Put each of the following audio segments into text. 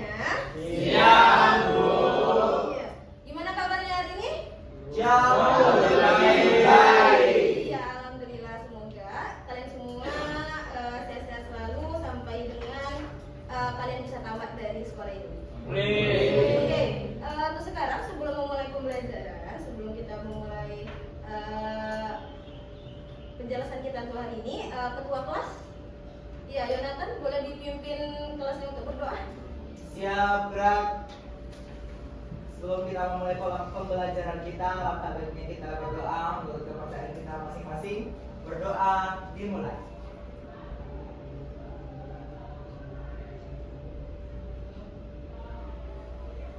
Siap, Bu. Iya. Gimana kabarnya hari ini? Jauh lebih baik. Iya, alhamdulillah. Semoga kalian semua sehat-sehat selalu sampai dengan kalian bisa tamat dari sekolah ini. Oke, untuk sekarang sebelum memulai pembelajaran, sebelum kita memulai penjelasan kita untuk hari ini, ketua kelas, ya Yonatan, boleh dipimpin kelasnya untuk berdoa. Siap, Brak. Sebelum kita memulai pembelajaran kita, langkah baiknya kita berdoa untuk kepercayaan kita masing-masing. Berdoa dimulai.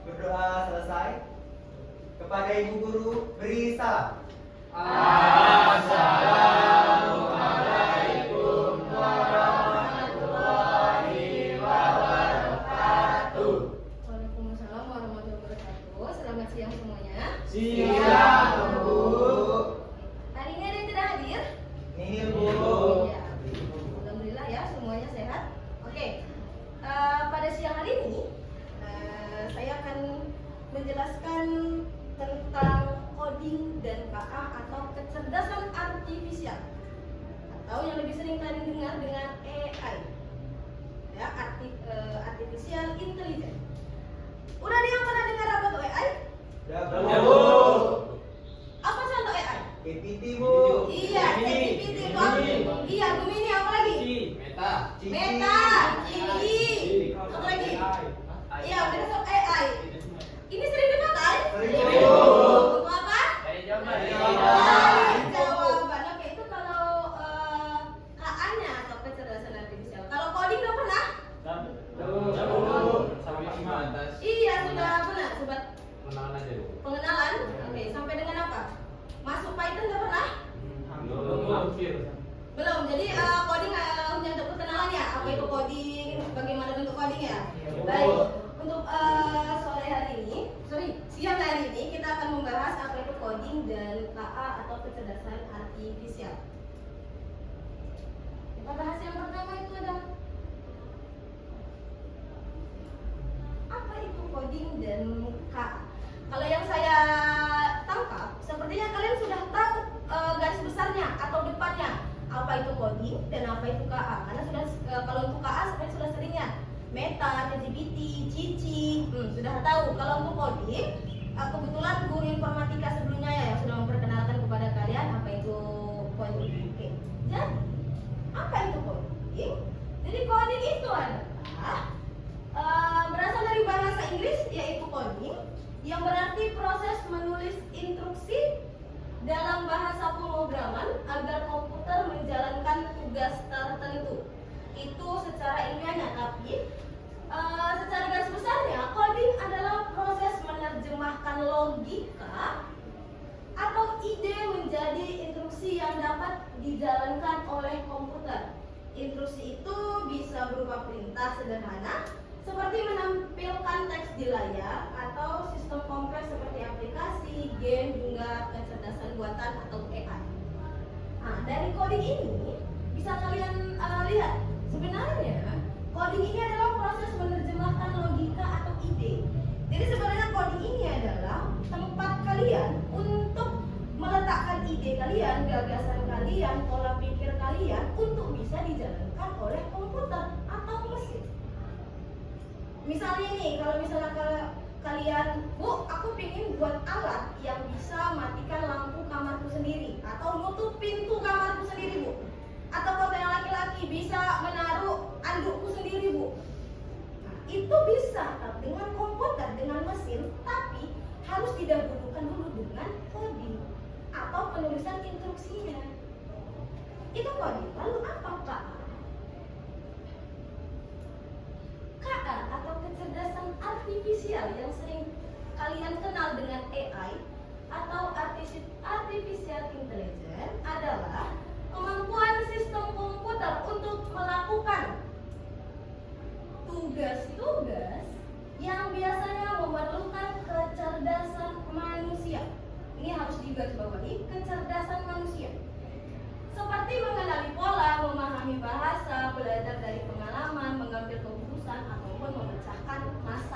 Berdoa selesai. Kepada Ibu Guru, beri salam. Assalamualaikum warahmatullahi wabarakatuh. Waalaikumsalam warahmatullahi wabarakatuh. Selamat siang semuanya. Siap, Bu. Hari ini ada yang tidak hadir? Nihil, Bu. Ya, alhamdulillah ya, semuanya sehat. Oke, pada siang hari ini saya akan menjelaskan tentang coding dan KA atau kecerdasan artifisial, atau yang lebih sering kalian dengar dengan AI, ya, artificial intelligence. Udah ada yang pernah dengar apa tuh AI? Udah, Bu. Apa sih untuk AI? GPT, Bu. Iya, ChatGPT itu apa? Iya, Gemini apa lagi? Meta. Meta, Gigi, apa lagi? Iya, udah masuk AI. Ini sering dipakai? Sering, Bu. Untuk apa? Dari jawaban. Jawaban. Oke, itu kalau KA-nya atau kecerdasan artifisial. Kalau coding udah pernah? Sampai atas. Iya, sudah benar, sobat. Kenalan aja dulu. Pengenalan. Oke, sampai dengan apa? Masuk Python udah pernah? Hampir. Belum. Jadi coding hanya untuk perkenalan ya. Apa itu coding? Bagaimana bentuk coding ya? Baik. Untuk siang hari ini kita akan membahas apa itu coding dan KA atau kecerdasan artifisial. Kita bahas yang pertama itu adalah apa itu coding dan KA. Kalau yang saya tangkap, sepertinya kalian sudah tahu garis besarnya atau depannya apa itu coding dan apa itu KA. Karena sudah kalau untuk KA sebenarnya sudah seringnya Meta, ChatGPT, Cici, sudah tahu. Kalau untuk coding, kebetulan guru informatika sebelumnya ya yang sudah memperkenalkan kepada kalian apa itu coding. Oke. Jadi apa itu coding? Jadi coding itu adalah berasal dari bahasa Inggris yaitu coding, yang berarti proses menulis instruksi dalam bahasa pemrograman agar komputer menjalankan tugas tertentu. Itu secara ilmiahnya, tapi secara garis besarnya coding adalah proses menerjemahkan logika atau ide menjadi instruksi yang dapat dijalankan oleh komputer. Instruksi itu bisa berupa perintah sederhana seperti menampilkan teks di layar atau sistem kompleks seperti aplikasi, game, hingga kecerdasan buatan atau AI. Nah, dari coding ini bisa kalian lihat sebenarnya coding ini adalah proses menerjemahkan logika atau ide. Jadi sebenarnya coding ini adalah tempat kalian untuk meletakkan ide kalian, gagasan kalian, pola pikir kalian untuk bisa dijalankan oleh komputer atau mesin. Misalnya nih, kalau misalnya kalian, Bu, aku pengen buat alat yang bisa matikan lampu kamarku sendiri atau nutup pintu kamarku sendiri, Bu. Atau kalau yang laki-laki bisa menaruh andukku sendiri, Bu. Nah, itu bisa dengan komputer, dengan mesin, tapi harus didahulukan dulu dengan coding atau penulisan instruksinya. Itu coding. Lalu apa, Pak? KA atau kecerdasan artifisial yang sering kalian kenal dengan AI atau artificial intelligence adalah kemampuan sistem komputer untuk melakukan tugas-tugas yang biasanya memerlukan kecerdasan manusia. Ini harus digarisbawahi, kecerdasan manusia. Seperti mengenali pola, memahami bahasa, belajar dari pengalaman, mengambil keputusan, ataupun memecahkan masalah.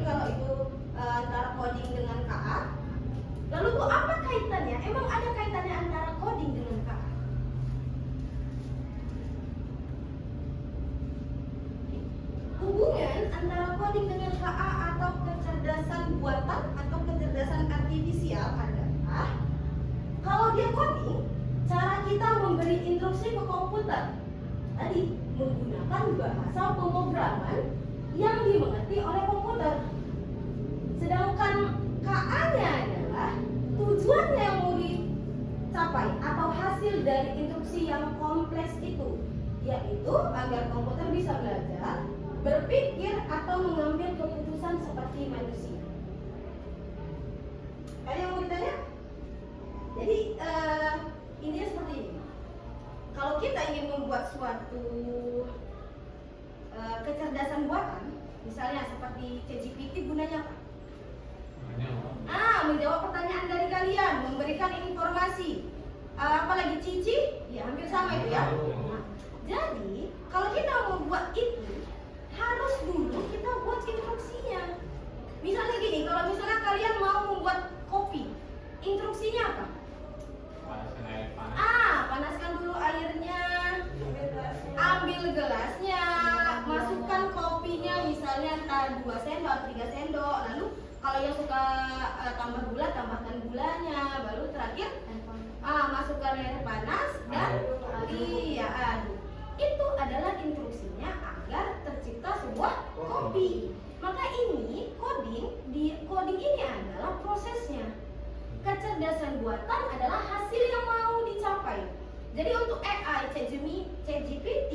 kalau itu antara coding dengan KA. Lalu Bu, apa kaitannya? Emang ada kaitannya antara coding dengan KA? Hubungan antara coding dengan KA atau kecerdasan buatan atau kecerdasan artifisial adalah kalau dia coding, cara kita memberi instruksi ke komputer tadi menggunakan bahasa pemrograman yang dimengerti oleh komputer. Sedangkan KA-nya adalah tujuannya yang mau dicapai atau hasil dari instruksi yang kompleks itu, yaitu agar komputer bisa belajar, berpikir atau mengambil keputusan seperti manusia. Ada yang mau ditanya? Jadi intinya seperti ini. Kalau kita ingin membuat suatu kecerdasan buatan, misalnya seperti ChatGPT, gunanya apa? Menjawab pertanyaan dari kalian, memberikan informasi. Apalagi Cici, ya hampir sama itu ya. Nah, jadi kalau kita mau buat itu, harus dulu kita buat instruksinya. Misalnya gini, kalau misalnya kalian mau membuat kopi, instruksinya apa? Panaskan air panas. Panaskan dulu airnya, ambil gelasnya, masukkan kopinya, misalnya entah 2 sendok atau 3 sendok. Lalu kalau yang suka tambah gula, tambahkan gulanya. Baru terakhir masukkan air panas dan aduk. Itu adalah instruksinya agar tercipta sebuah kopi. Maka ini coding ini adalah prosesnya. Kecerdasan buatan adalah hasil yang mau dicapai. Jadi untuk AI, ChatGPT,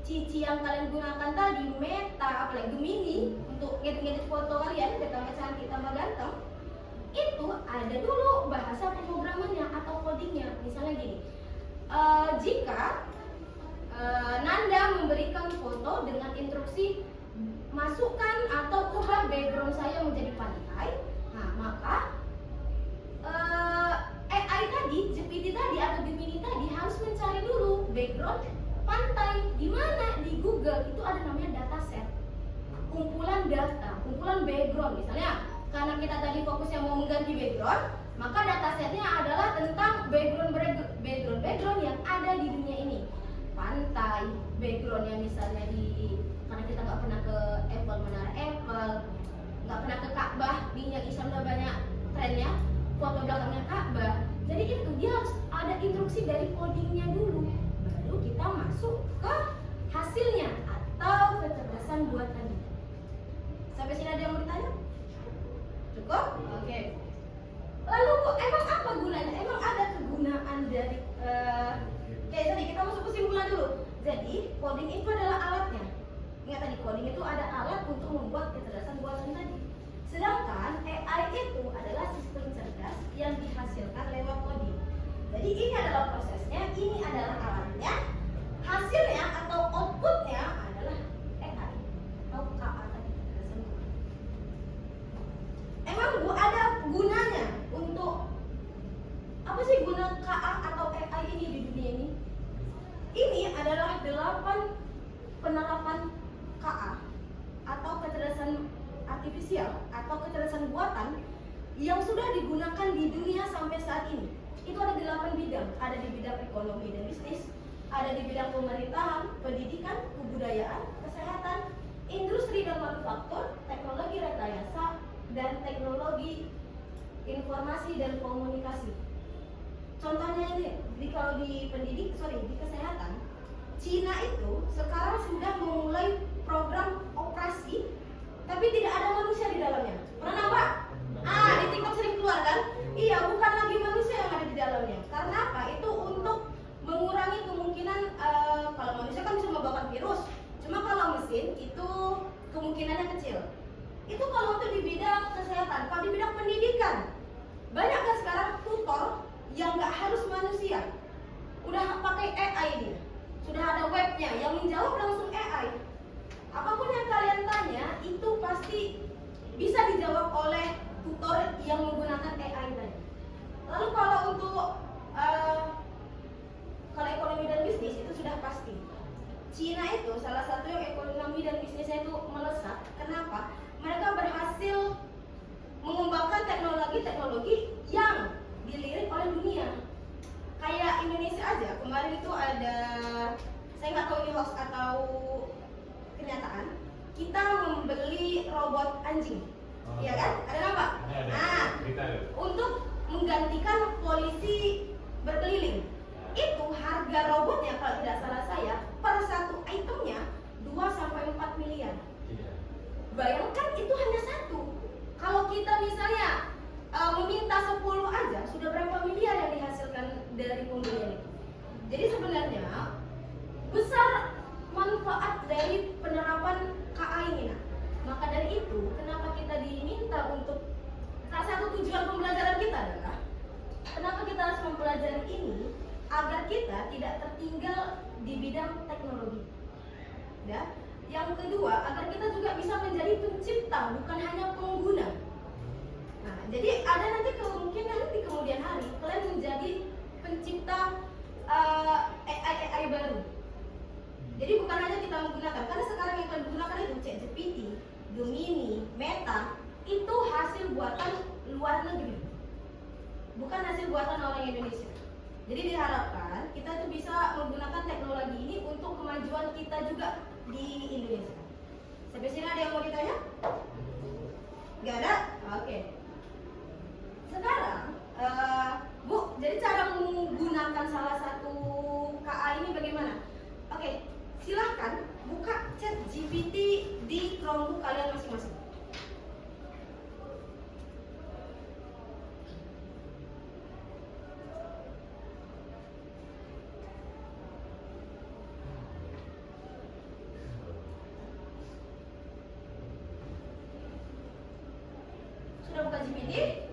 Cici yang kalian gunakan tadi, Meta, apalagi Gemini untuk ngedit-ngedit foto kalian, tambah cantik, tambah ganteng, itu ada dulu bahasa pemrogramannya atau codingnya. Misalnya gini, jika Nanda memberikan foto dengan instruksi masukkan atau ubah background saya menjadi pantai, nah maka AI tadi, GPT tadi atau Gemini tadi harus mencari dulu background pantai di mana di Google itu ada namanya dataset, kumpulan data, kumpulan background. Misalnya karena kita tadi fokusnya mau mengganti background, maka datasetnya adalah tentang background yang ada di dunia ini. Pantai, backgroundnya misalnya karena kita nggak pernah ke Menara Eiffel, nggak pernah ke Ka'bah, minyak Islam udah banyak trennya, foto belakangnya Ka'bah. Jadi itu dia harus ada instruksi dari codingnya dulu, baru kita masuk ke hasilnya atau kecerdasan buatannya. Sampai sini ada yang mau ditanya? Cukup? Oke. Lalu emang apa gunanya? Emang ada kegunaan dari tadi kita masuk kesimpulan dulu. Jadi coding itu adalah alatnya. Ingat tadi coding itu ada alat untuk membuat kecerdasan buatan tadi. Sedangkan AI itu adalah sistem cerdas yang dihasilkan lewat coding. Jadi ini adalah prosesnya, ini adalah alatnya, hasilnya atau outputnya adalah AI atau KA tadi. Emang Bu ada gunanya untuk apa sih guna KA atau AI ini di dunia ini? Ini adalah 8 penerapan KA atau kecerdasan artifisial atau kecerdasan buatan yang sudah digunakan di dunia sampai saat ini. Itu ada di 8 bidang. Ada di bidang ekonomi dan bisnis, ada di bidang pemerintahan, pendidikan, kebudayaan, kesehatan, industri dan manufaktur, teknologi rekayasa, dan teknologi informasi dan komunikasi. Contohnya ini, kalau di di kesehatan, Cina itu sekarang sudah memulai program operasi, tapi tidak ada manusia di dalamnya. Pernah nampak? Di TikTok sering keluar kan? Iya, bukan lagi manusia yang ada di dalamnya. Karena apa? Itu untuk mengurangi kemungkinan kalau manusia kan bisa membawa virus. Cuma kalau mesin itu kemungkinannya kecil. Itu kalau untuk di bidang kesehatan. Kalau di bidang pendidikan, banyak kan sekarang tutor yang nggak harus manusia, udah pakai AI dia, sudah ada webnya yang menjawab langsung AI. Apapun yang kalian tanya itu pasti bisa dijawab oleh tutor yang menggunakan AI tadi. Lalu kalau untuk kalau ekonomi dan bisnis itu sudah pasti. Cina itu salah satu yang ekonomi dan bisnisnya itu melesat. Kenapa? Mereka berhasil membeli robot anjing. Iya kan? Ada nampak? Ada. Nah, Berita itu. untuk menggantikan polisi berkeliling. Itu harga robotnya kalau tidak salah saya per satu itemnya 2 sampai 4 miliar. Iya. Bayangkan itu hanya satu. Kalau kita misalnya meminta 10 aja sudah berapa miliar yang dihasilkan dari pembelian itu. Jadi sebenarnya besar manfaat dari penerapan KA ini. Nah. Maka dari itu kenapa kita diminta untuk salah satu tujuan pembelajaran kita adalah kenapa kita harus mempelajari ini agar kita tidak tertinggal di bidang teknologi. Ya. Yang kedua, agar kita juga bisa menjadi pencipta, bukan hanya pengguna. Nah, jadi ada nanti kemungkinan di kemudian hari kalian menjadi pencipta AI baru. Jadi bukan hanya kita menggunakan, karena sekarang yang kalian gunakan itu ChatGPT, Gemini, Meta, itu hasil buatan luar negeri, bukan hasil buatan orang Indonesia. Jadi diharapkan kita itu bisa menggunakan teknologi ini untuk kemajuan kita juga di Indonesia. Sampai sini ada yang mau ditanya? Gak ada? Oke. Sekarang, Bu, jadi cara menggunakan salah satu KA ini bagaimana? Oke, silahkan buka ChatGPT di Chromebook kalian masing-masing. Sudah buka GPT?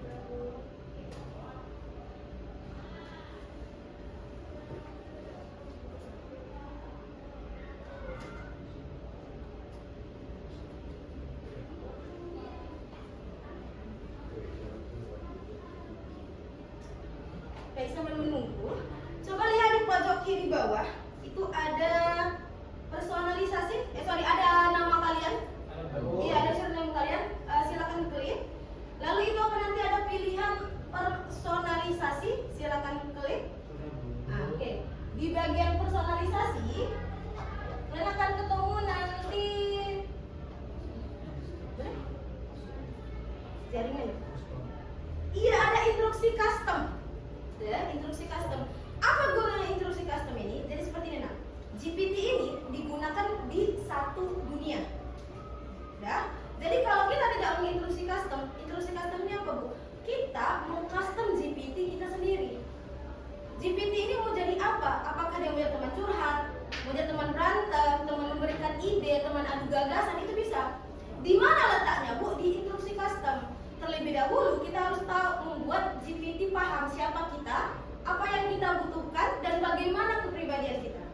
Baik, sambil menunggu, coba lihat di pojok kiri bawah itu ada personalisasi. Ada nama kalian. Iya, ada username kalian. Silakan klik. Lalu itu akan nanti ada pilihan personalisasi. Silakan klik. Oke. Di bagian personalisasi, kalian akan ketemu nanti jaringan. Iya, ada instruksi custom. Ya, instruksi custom. Apa gunanya instruksi custom ini? Jadi seperti ini, nah. GPT ini digunakan di satu dunia. Ya. Jadi kalau kita tidak menginstruksi custom ini apa, Bu? Kita mau custom GPT kita sendiri. GPT ini mau jadi apa? Apakah dia mau jadi teman curhat, mau jadi teman berantem, teman memberikan ide, teman adu gagasan, itu bisa. Di mana letaknya, Bu? Di instruksi custom. Terlebih dahulu kita harus tahu membuat GPT paham siapa kita, apa yang kita butuhkan, dan bagaimana kepribadian kita.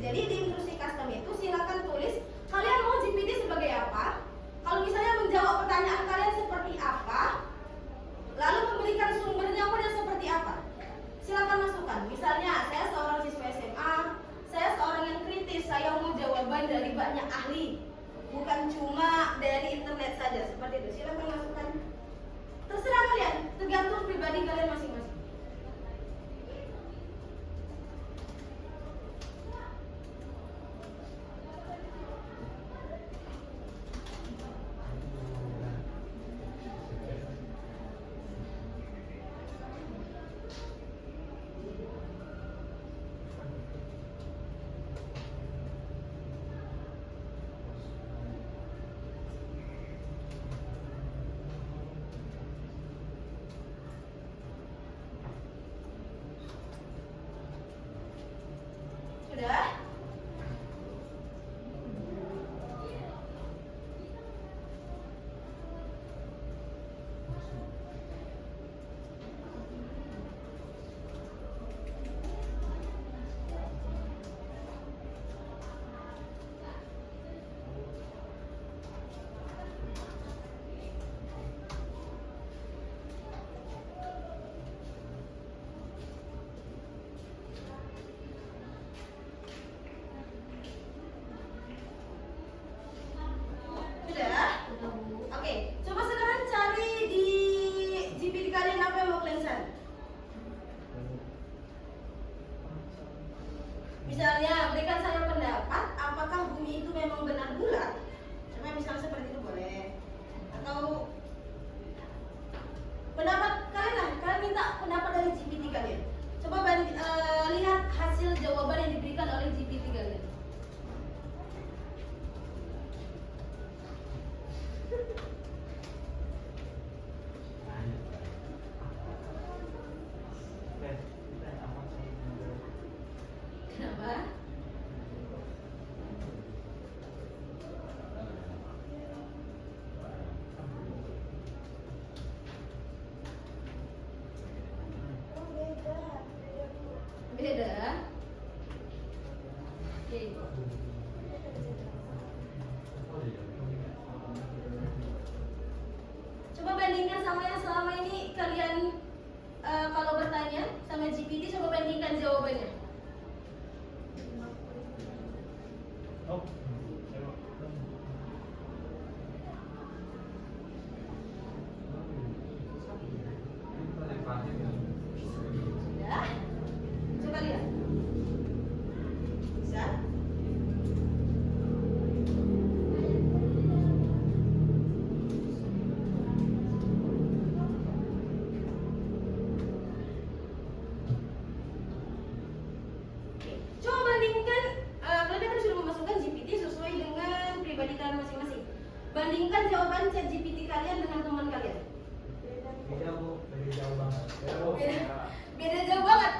Jadi di instruksi custom itu silakan tulis kalian mau GPT sebagai apa. Kalau misalnya menjawab pertanyaan kalian seperti apa, lalu memberikan sumbernya pun yang seperti apa. Silakan masukkan. Misalnya saya seorang siswa SMA, saya seorang yang kritis, saya mau jawaban dari banyak ahli, bukan cuma dari internet saja. Seperti itu. Silakan masukkan. Terserah kalian, tergantung pribadi kalian masing-masing. sama yang selama ini kalian kalau bertanya sama GPT, coba bandingkan jawabannya. Oh. Sudah? Coba lihat. Bisa? Oke, coba bandingkan, kalian kan sudah memasukkan GPT sesuai dengan pribadi kalian masing-masing. Bandingkan jawaban chat GPT kalian dengan teman kalian. Beda bu, beda jauh banget. Beda jauh banget.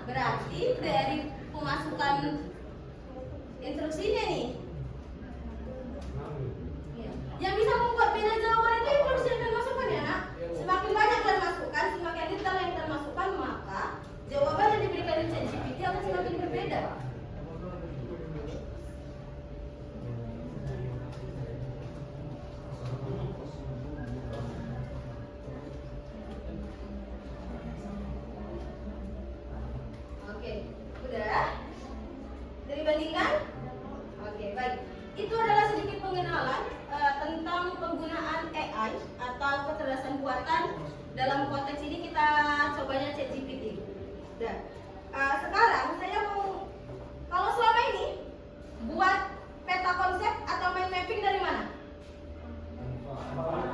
Berarti dari pemasukan instruksinya nih, ya, yang bisa membuat beda jawaban itu instruksi yang kalian masukkan ya nak. Semakin banyak kalian masukkan, semakin detail yang kalian masukkan, maka jawaban yang diberikan di ChatGPT akan semakin berbeda. Oke, udah? Dari bandingkan? Oke, baik. Itu adalah sedikit pengenalan tentang penggunaan AI atau kecerdasan buatan. Dalam konteks ini kita cobanya ChatGPT. Dan sekarang saya mau, kalau selama ini buat peta konsep atau mind mapping dari mana?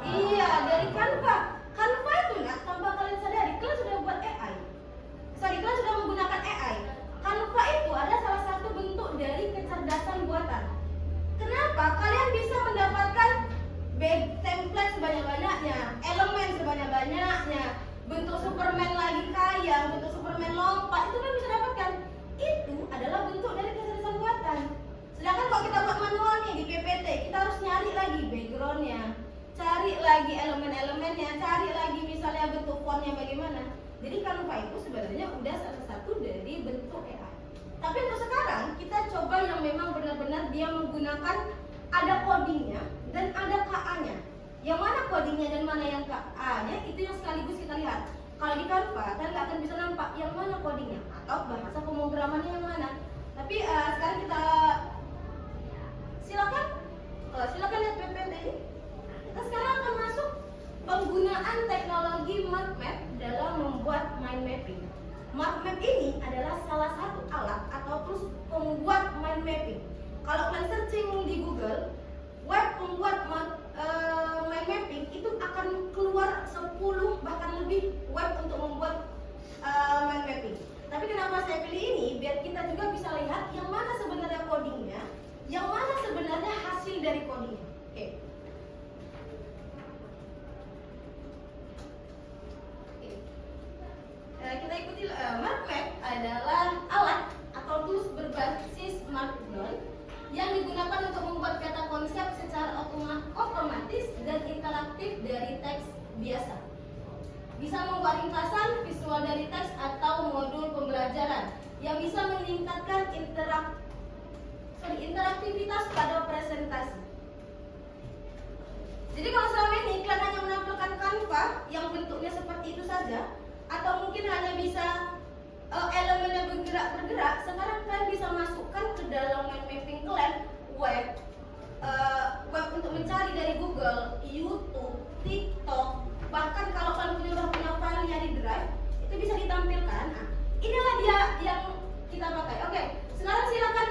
Iya, dari Canva. Canva itu nak, tanpa kalian sadari, kalian sudah buat AI. Kalian sudah menggunakan AI. Canva itu ada salah satu bentuk dari kecerdasan buatan. Kenapa? Kalian bisa mendapatkan template sebanyak-banyaknya, elemen sebanyak-banyaknya, bentuk Superman lagi kaya, bentuk Superman lompat, itu kan bisa dapatkan. Itu adalah bentuk dari kecerdasan buatan. Sedangkan kalau kita buat manual nih di PPT, kita harus nyari lagi backgroundnya, cari lagi elemen-elemennya, cari lagi misalnya bentuk fontnya bagaimana. Jadi Canva itu sebenarnya udah salah satu dari bentuk AI. Tapi untuk sekarang kita coba yang memang benar-benar dia menggunakan ada codingnya dan ada KA-nya. Yang mana codingnya dan mana yang KA-nya itu yang sekaligus kita lihat. Kalau di Canva kan nggak akan bisa nampak yang mana codingnya atau bahasa pemrogramannya yang mana. Tapi sekarang kita silakan lihat PPT ini. Kita sekarang akan masuk penggunaan teknologi MarkMap dalam membuat mind mapping. MarkMap ini adalah salah satu alat atau tools pembuat mind mapping. Kalau kalian searching di Google, web pembuat mind mapping itu akan keluar 10 bahkan lebih web untuk membuat mind mapping. Tapi kenapa saya pilih ini? Biar kita juga bisa lihat yang mana sebenarnya codingnya, yang mana sebenarnya hasil dari codingnya. Oke. Kita ikuti MarkMap adalah alat atau tools berbasis Markdown yang digunakan untuk membuat peta konsep secara otomatis dan interaktif dari teks biasa. Bisa membuat ringkasan, visual dari teks atau modul pembelajaran yang bisa meningkatkan interaktivitas pada presentasi. Jadi kalau selama ini kalian hanya menampilkan Canva yang bentuknya seperti itu saja, atau mungkin hanya bisa elemennya bergerak, sekarang kalian bisa masukkan ke dalam mind mapping kalian web untuk mencari dari Google, YouTube, TikTok, bahkan kalau kalian udah punya filenya di Drive, itu bisa ditampilkan. Nah, inilah dia yang kita pakai. Oke, sekarang silakan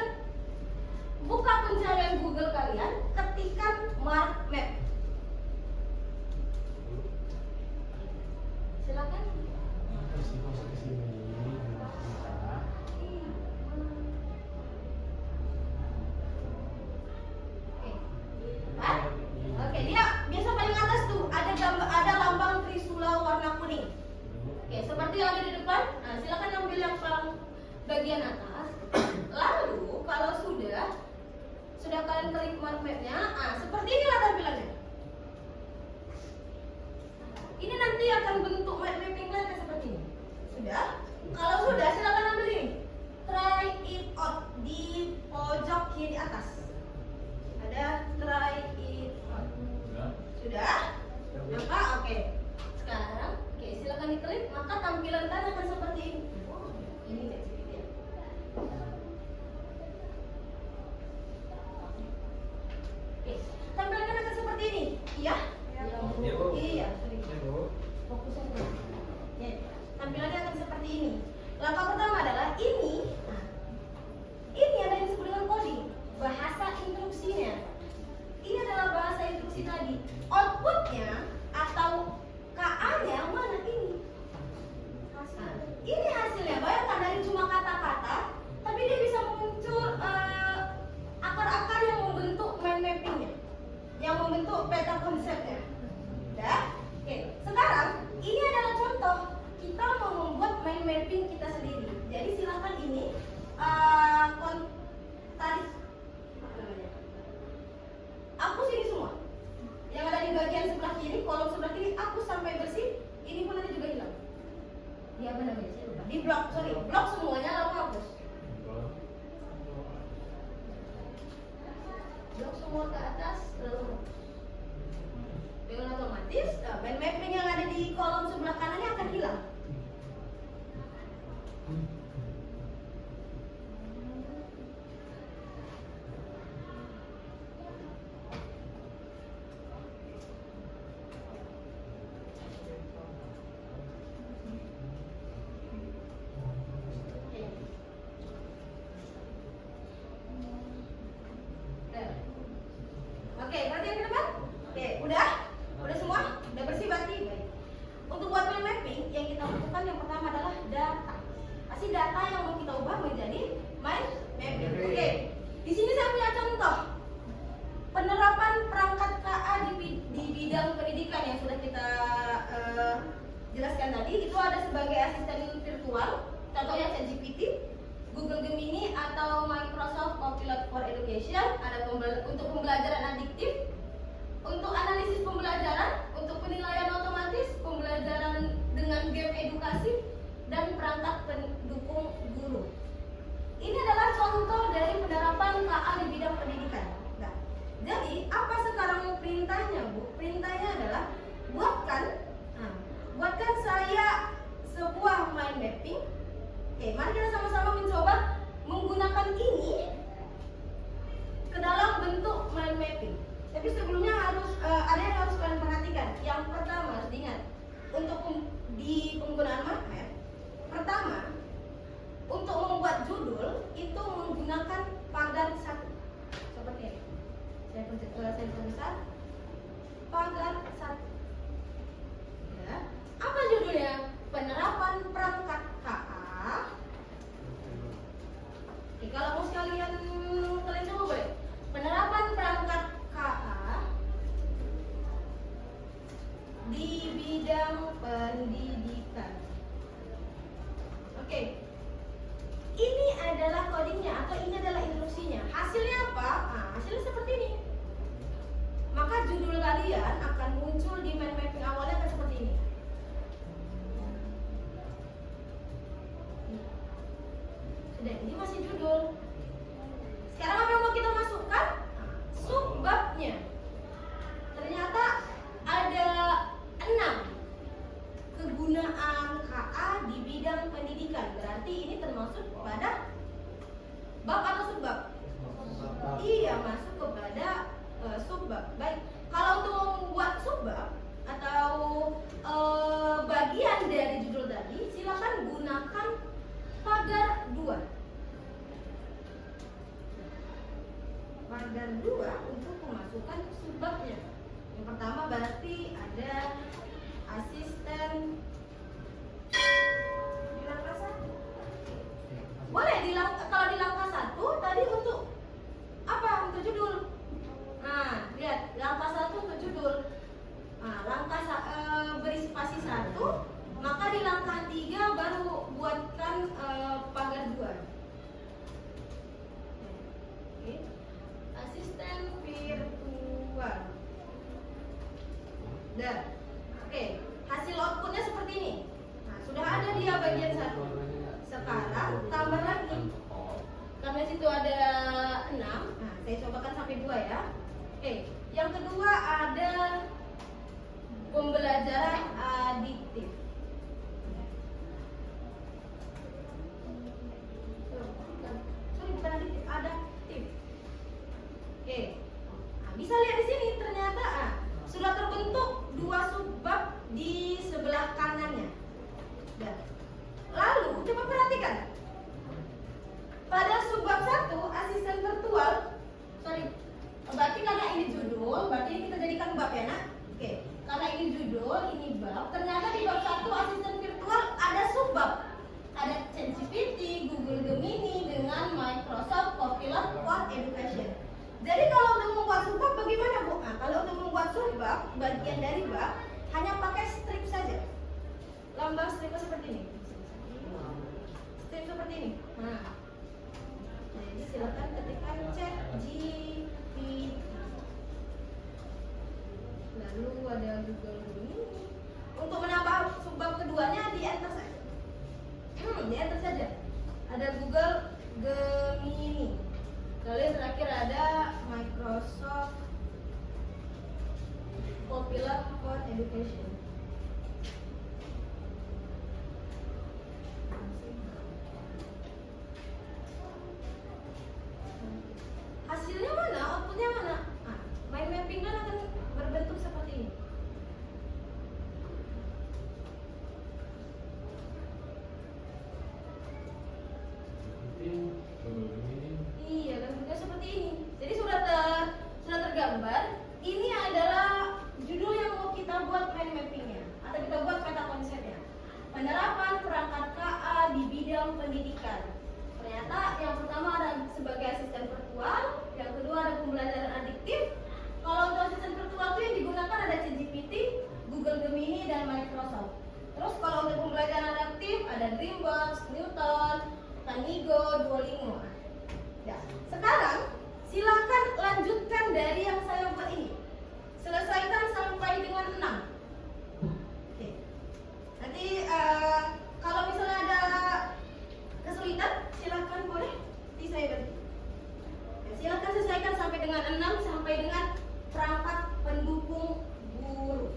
buka pencarian Google kalian, ketikkan MarkMap. Silakan. Oke, dia biasa paling atas tuh ada lambang Trisula warna kuning. Oke, seperti yang ada di depan. Nah, silakan ambil yang paling bagian atas. Lalu kalau sudah kalian klik MarkMap-nya, seperti inilah tampilannya. Ini nanti akan bentuk mind mapping kalian seperti ini. Sudah? Kalau sudah, silakan ambil ini. Try it out di pojok kiri atas. Ada try it out. Sudah? Nampak? Oke. outputnya atau KA-nya mana ini? Nah, ini hasilnya. Bayangkan dari cuma kata-kata, tapi dia bisa muncul akar-akar yang membentuk mind mappingnya, yang membentuk peta konsepnya. Ya, oke. Sekarang ini adalah contoh kita mau membuat mind mapping kita sendiri. Jadi silakan ini tarik apa namanya? Hapus ini semua. Yang ada di bagian sebelah kiri, kolom sebelah kiri, hapus sampai bersih. Ini pun nanti juga hilang. Di apa namanya? Saya lupa. Di blok semuanya lalu hapus. Blok semua ke atas lalu hapus. Dengan otomatis mind mapping yang ada di kolom sebelah kanannya akan hilang. Oke, berarti yang ke depan? Oke, udah semua? Udah bersih berarti? Baik. Untuk buat mind mapping, yang kita butuhkan yang pertama adalah data. Pasti data yang mau kita ubah menjadi mind mapping. Oke, di sini saya punya contoh penerapan perangkat KA di bidang pendidikan yang sudah kita jelaskan tadi. Itu ada sebagai asisten virtual, contohnya ChatGPT, Google Gemini atau Microsoft Copilot for Education. Ada untuk pembelajaran adiktif, untuk analisis pembelajaran, untuk penilaian otomatis, pembelajaran dengan game edukasi, dan perangkat pendukung guru. Ini adalah contoh dari penerapan KA di bidang pendidikan. Nah, jadi apa sekarang perintahnya, Bu? Perintahnya adalah buatkan saya sebuah mind mapping. Oke, mari kita sama-sama mencoba menggunakan ini ke dalam bentuk mind mapping. Tapi sebelumnya harus ada yang harus kalian perhatikan. Yang pertama harus diingat untuk di penggunaan mind map. Pertama, untuk membuat judul itu menggunakan pagar satu seperti ini. Saya perbesar pagar satu. Ya. Apa judulnya? Penerapan perangkat KA. Oke, kalau mau kalian coba boleh. Penerapan perangkat KA di bidang pendidikan. Oke. Ini adalah codingnya atau ini adalah instruksinya. Hasilnya apa? Nah, hasilnya seperti ini. Maka judul kalian akan muncul di mind mapping awalnya akan seperti ini. Sudah, ini masih judul. Sekarang apa yang mau kita masukkan? Subbabnya. Ternyata ada 6 kegunaan KA di bidang pendidikan. Berarti ini termasuk pada bab atau subbab? Iya, masuk kepada subbab. Baik, kalau untuk membuat subbab atau bagian dari judul tadi, silakan gunakan pagar 2. Pagar 2 untuk memasukkan subbabnya. Yang pertama berarti ada asisten di langkah 1. Boleh kalau di langkah 1 tadi untuk apa? Untuk judul. Nah, lihat langkah 1 untuk judul. Nah, langkah beri spasi 1, maka di langkah 3 baru buatkan pagar 2. Oke. Asisten virtual. Dan oke, hasil outputnya seperti ini. Nah, sudah ada dia bagian 1. Sekarang tambah lagi. Karena situ ada 6. Nah, saya cobakan sampai 2 ya. Oke, yang kedua ada pembelajaran adiktif. Sorry, bukan adiktif, adaptif. Oke. Nah, bisa lihat di sini ternyata sudah terbentuk 2 subbab di sebelah kanannya. Dan lalu coba perhatikan. Pada subbab 1 asisten virtual, sorry, berarti karena ini judul, berarti ini kita jadikan bab ya. Google Gemini. Untuk menambah subbab keduanya di enter saja. Di enter saja. Ada Google Gemini. Lalu yang terakhir ada Microsoft Copilot for Education. Hasilnya mana? Outputnya mana? Nah, mind mapping kan akan berbentuk seperti ini. Iya, dan juga seperti ini. Jadi sudah tergambar. Ini adalah judul yang mau kita buat mind mappingnya, atau kita buat peta konsepnya. Penerapan perangkat KA di bidang pendidikan. Ternyata yang pertama ada sebagai asisten virtual, yang kedua ada pembelajaran adiktif. Kalau untuk asisten virtual itu yang digunakan ada ChatGPT, Google Gemini, dan Microsoft. Terus kalau untuk pembelajaran adaptif ada Dreamworks, Newton, Tanigo, Duolingo. Ya, sekarang silakan lanjutkan dari yang saya buat ini. Selesaikan sampai dengan 6. Oke. Nanti kalau misalnya ada kesulitan, silakan boleh nanti saya bantu. Ya, silakan selesaikan sampai dengan 6 sampai dengan perangkat pendukung guru.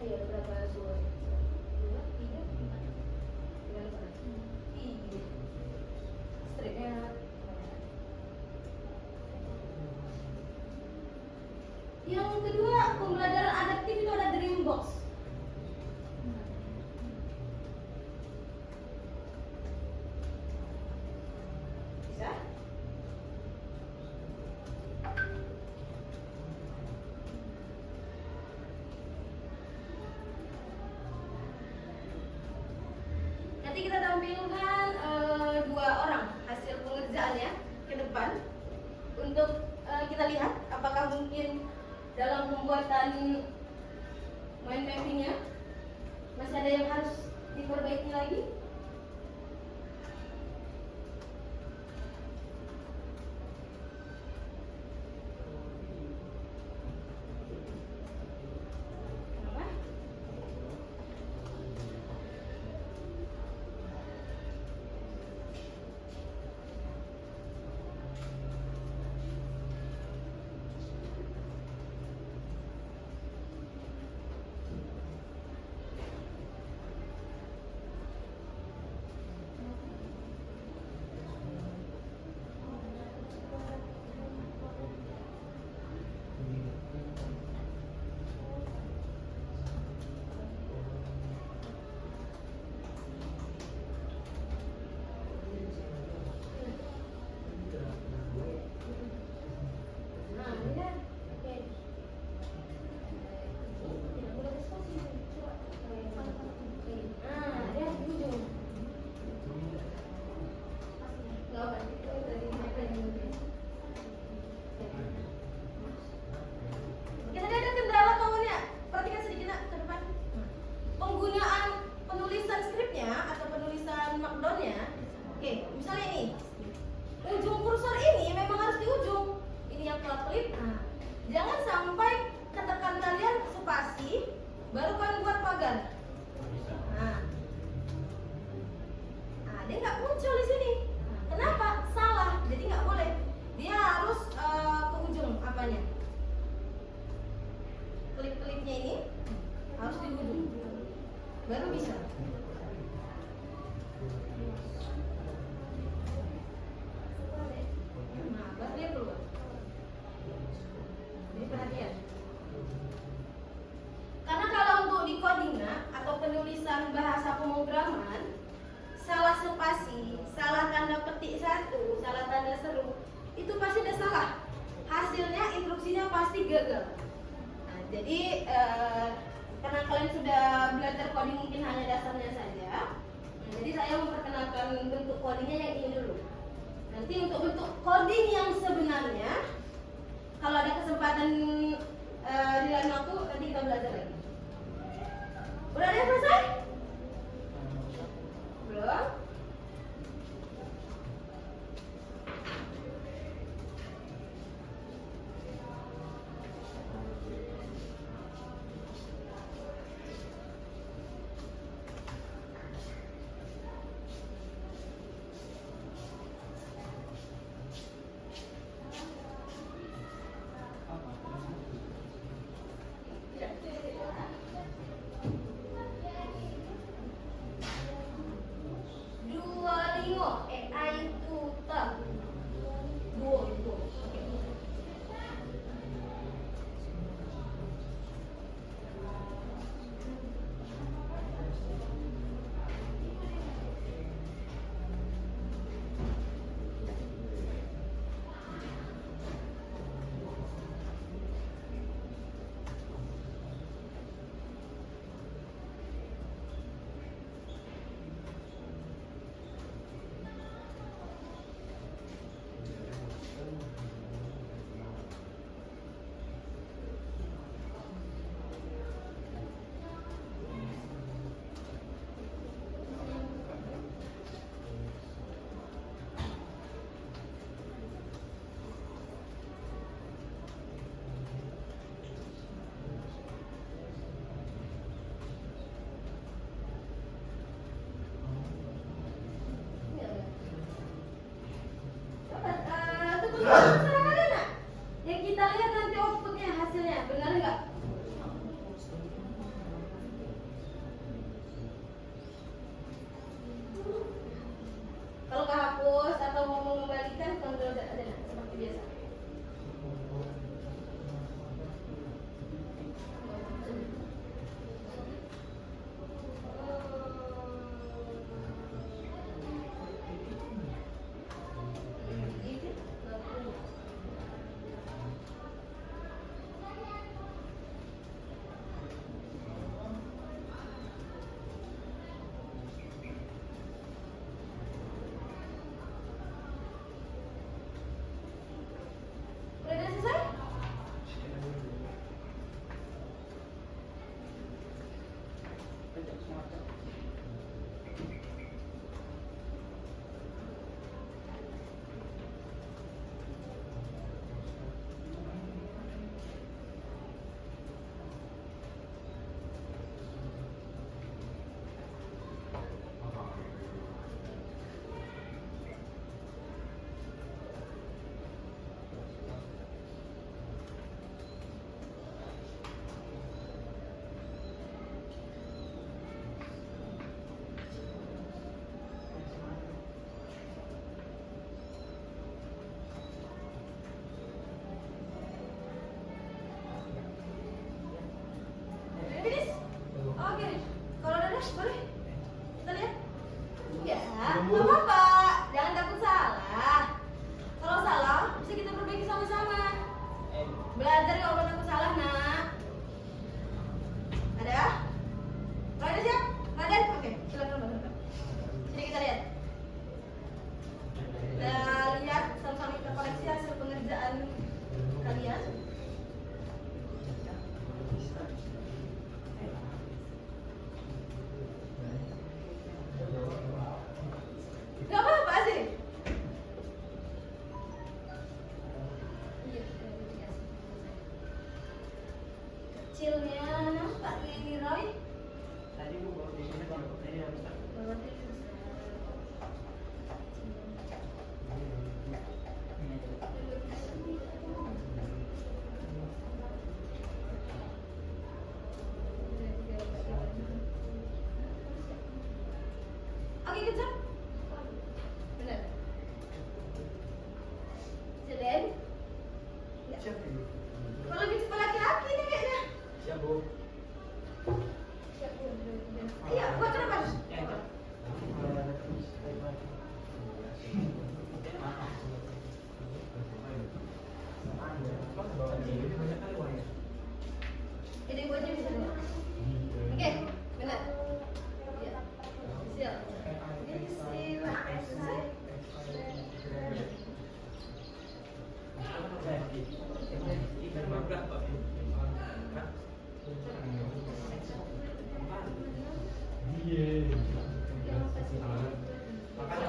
Iya, berapa suara? 2, 3, 4. Dengan apa? 3. Striknya. Yang kedua, pembelajaran adaptif itu ada Dreambox. Bisa? Nanti kita tampilkan 2 orang hasil pengerjaannya ke depan untuk kita lihat apakah mungkin dalam pembuatan mind mappingnya masih ada yang harus diperbaiki lagi. Kenapa? Nah, ini kan. Oke. Tidak boleh diskusi. Coba. Nah, dia di ujung. Nggak apa, itu dari mereka yang mungkin. Kita ada kendala kawan ya. Perhatikan sedikit nak ke depan. Penggunaan penulisan skripnya atau penulisan markdownnya. Oke, misalnya ini. Ujung kursor ini memang harus di ujung. Ini yang kelap-kelip. Nah, jangan sampai ketekan kalian spasi baru kalian buat pagar. Nah, dia nggak muncul di sini. Kenapa? Salah. Jadi nggak boleh. Dia harus ke ujung apanya? Klip-klipnya ini harus di ujung. Baru bisa. Nah, baru dia keluar. Jadi perhatian. Karena kalau untuk di coding atau penulisan bahasa pemrograman, salah spasi, salah tanda petik satu, salah tanda seru, itu pasti ada salah. Hasilnya instruksinya pasti gagal. Nah, jadi karena kalian sudah belajar coding mungkin hanya dasarnya saja, jadi saya memperkenalkan codingnya yang ini dulu. Nanti untuk bentuk coding yang sebenarnya, kalau ada kesempatan di lain waktu, nanti kita belajar lagi. Udah ada yang selesai? Belum? Duolingo, AI tutor. Duo. Oke. Yang kita lihat nanti outputnya, hasilnya, benar nggak? Kalau kehapus atau mau mengembalikan, kontrol ada seperti biasa. Udah selesai? Finish? Oke, kalau udah boleh kita lihat? Ya, nggak apa-apa, jangan takut salah. Kalau salah, bisa kita perbaiki sama-sama. Belajar nggak boleh takut salah, nak. Ada? Raden siap? Raden? Oke, silakan Bang. Sini kita lihat. Kita lihat sama-sama, kita koreksi hasil pengerjaan kalian. Gak apa-apa sih. Iya,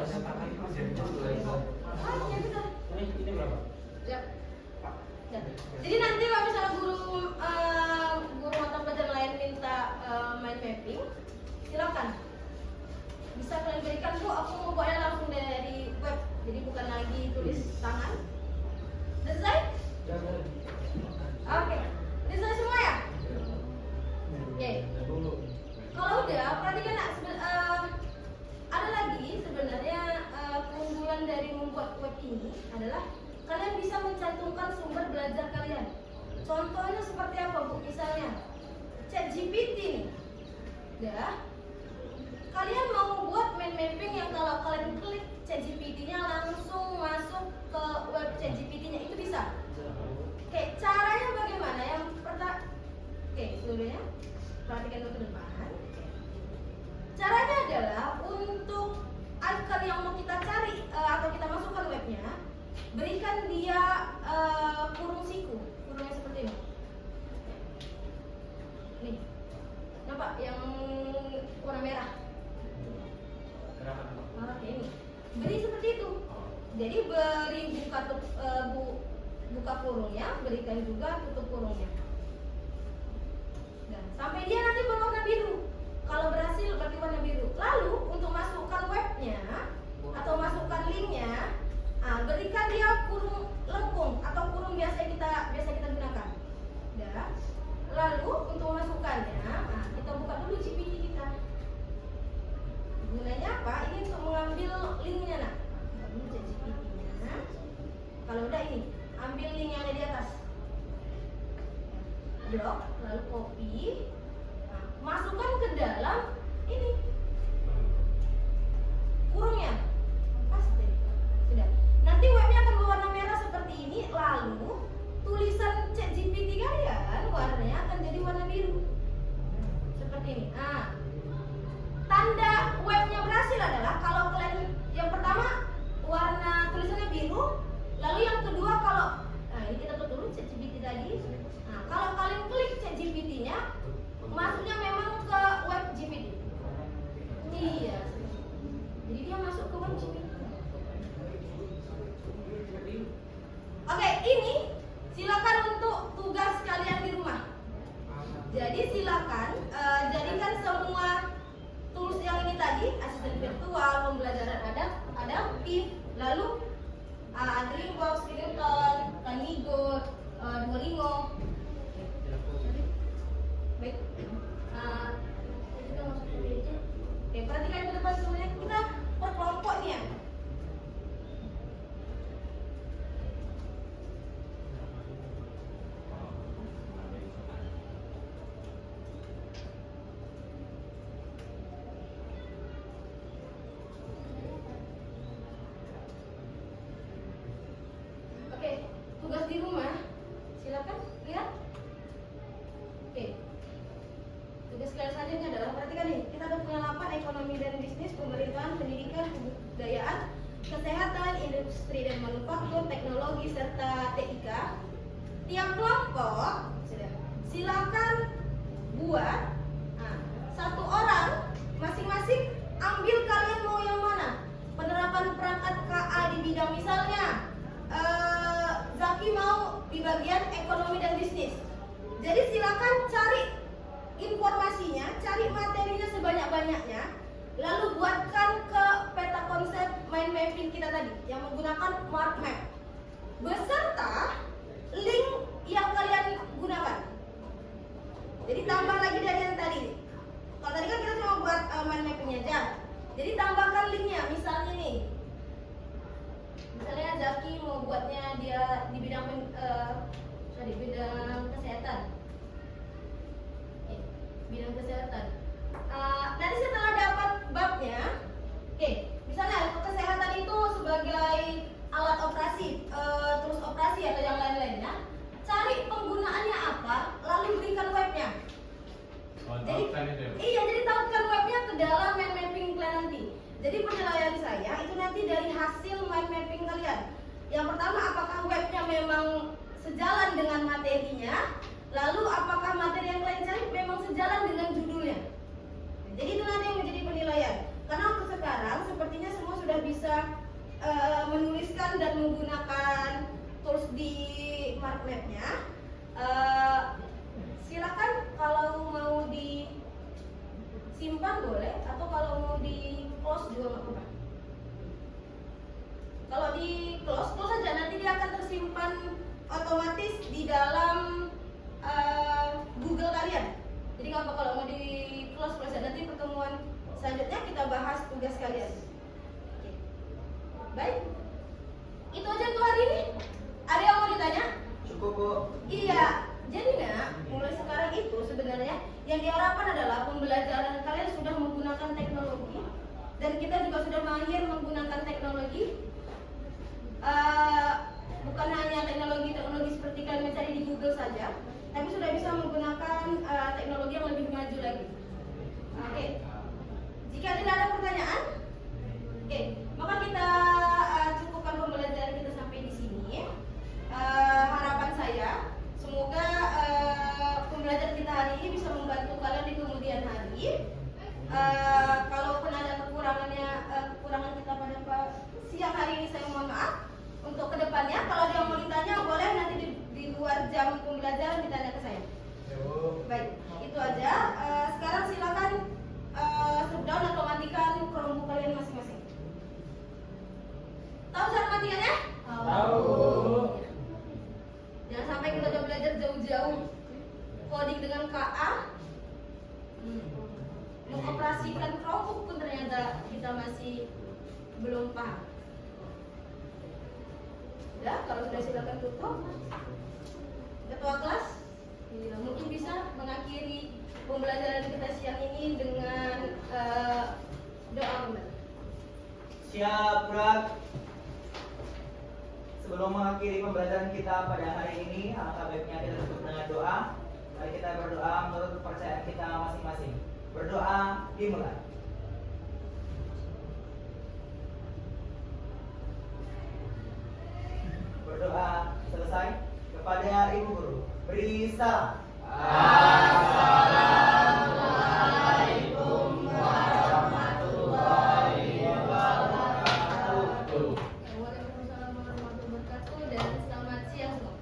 ya bisa. Ini berapa? Ya. Ya. Jadi nanti kalau misalnya guru mata pelajaran lain minta mind mapping, silakan. Bisa kalian berikan, Bu, aku mau buatnya langsung dari web, jadi bukan lagi tulis tangan. Selesai? Oke. Selesai semua ya? Oke. Kalau udah, perhatikan nak, ada lagi sebenarnya keunggulan dari membuat web ini adalah kalian bisa mencantumkan sumber belajar kalian. Contohnya seperti apa, Bu? Misalnya ChatGPT nih. Ya. Kalian mau buat mind mapping yang kalau kalian klik ChatGPT-nya langsung masuk ke web ChatGPT-nya, itu bisa. Oke, caranya bagaimana? Yang pertama, oke, seluruhnya perhatikan dulu ke depan. Caranya adalah untuk icon yang mau kita cari atau kita masukkan webnya, berikan dia kurung siku, kurungnya seperti ini. Nih, nampak yang warna merah? Oke, ini beri seperti itu. Jadi beri buka kurungnya, berikan juga tutup kurungnya. Dan sampai dia nanti berwarna biru. Kalau berhasil berarti warna biru. Lalu untuk masukkan webnya atau masukkan linknya, berikan dia kurung lengkung atau kurung biasa kita gunakan. Ya. Lalu untuk masukkannya, kita buka dulu GPT kita. Gunanya apa? Ini untuk mengambil linknya, nak. Buka dulu GPT-nya. Kalau udah ini, ambil link yang ada di atas. Blok, lalu copy. Masukkan ke dalam ini kurungnya, paste, sudah. Nanti webnya akan berwarna merah seperti ini. Lalu tulisan ChatGPT kalian warnanya akan jadi warna biru seperti ini. Tanda webnya berhasil adalah kalau kalian yang pertama warna tulisannya biru, lalu yang kedua kalau ini kita tutup dulu ChatGPT tadi. Kalau kalian klik ChatGPT-nya, masuknya memang ke web GPT. Iya. Jadi dia masuk ke web GPT. Oke, ini silakan untuk tugas kalian di rumah. Jadi silakan jadikan semua tools yang ini tadi, asisten virtual, pembelajaran adaptif, lalu Dreambox, Skeleton, Kanigo, Duolingo. Baik. Kita masuk ke meja. Oke, perhatikan ke depan semuanya. Kita per kelompok nih ya. Oke, tugas di rumah. Silakan lihat. Oke. Tugas kalian selanjutnya adalah perhatikan nih, kita ada punya 8 ekonomi dan bisnis, pemerintahan, pendidikan, kebudayaan, kesehatan, industri dan manufaktur, teknologi serta TIK. Tiap kelompok sudah. Silakan buat satu orang masing-masing ambil kalian mau yang mana. Penerapan perangkat KA di bidang misalnya Zaki mau di bagian ekonomi dan bisnis. Jadi silakan cari informasinya, cari materinya sebanyak-banyaknya, lalu buatkan ke peta konsep mind mapping kita tadi yang menggunakan mark map beserta link yang kalian gunakan. Jadi tambah lagi dari yang tadi. Kalau tadi kan kita cuma buat mind mapping aja. Jadi tambahkan linknya, misalnya nih. Misalnya Zaki mau buatnya dia di bidang bidang kesehatan. Bidang kesehatan. Nanti setelah dapat babnya, misalnya kesehatan itu sebagai alat operasi, terus operasi atau yang lain-lainnya, cari penggunaannya apa, lalu berikan webnya. Jadi tautkan webnya ke dalam mind mapping kalian nanti. Jadi penilaian saya itu nanti dari hasil mind mapping kalian. Yang pertama, apakah webnya memang sejalan dengan materinya, lalu apakah materi yang kalian cari memang sejalan dengan judulnya. Jadi itu nanti yang menjadi penilaian. Karena untuk sekarang sepertinya semua sudah bisa menuliskan dan menggunakan tools di MarkLab-nya. Silakan kalau mau disimpan boleh, atau kalau mau di close juga nggak apa-apa. Kalau di close saja, nanti dia akan tersimpan otomatis di dalam Google kalian. Jadi nggak apa, kalau mau di close saja, nanti pertemuan selanjutnya kita bahas tugas kalian. Oke. Baik, itu aja untuk hari ini. Ada yang mau ditanya? Cukup, Bu. Iya, jadi mulai sekarang itu sebenarnya yang diharapkan adalah pembelajaran kalian sudah menggunakan teknologi, dan kita juga sudah mahir menggunakan teknologi. Bukan hanya teknologi seperti kalian mencari di Google saja, tapi sudah bisa menggunakan teknologi yang lebih maju lagi. Oke. Jika tidak ada pertanyaan, oke, maka kita cukupkan pembelajaran kita sampai di sini. Harapan saya semoga pembelajaran kita hari ini bisa membantu kalian di kemudian hari. Kalaupun ada kekurangan kita pada siang hari ini, saya mohon maaf. Untuk kedepannya, kalau ada yang mau ditanya boleh nanti di luar jam pembelajaran ditanya ke saya. Baik, itu aja. Sekarang silakan shutdown atau matikan Chromebook kalian masing-masing. Tahu cara matikannya? Tahu. Jangan sampai kita udah belajar jauh-jauh coding dengan KA, mengoperasikan Chromebook pun ternyata kita masih belum paham. Ya, kalau sudah silakan tutup. Ketua kelas, ya, mungkin bisa mengakhiri pembelajaran kita siang ini dengan doa kembali. Siap, Brak. Sebelum mengakhiri pembelajaran kita pada hari ini, alangkah baiknya kita tutup dengan doa. Mari kita berdoa menurut kepercayaan kita masing-masing. Berdoa dimulai. Berdoa selesai. Kepada Ibu Guru, beri salam. Assalamualaikum warahmatullahi wabarakatuh. Waalaikumsalam warahmatullahi wabarakatuh, dan selamat siang semua.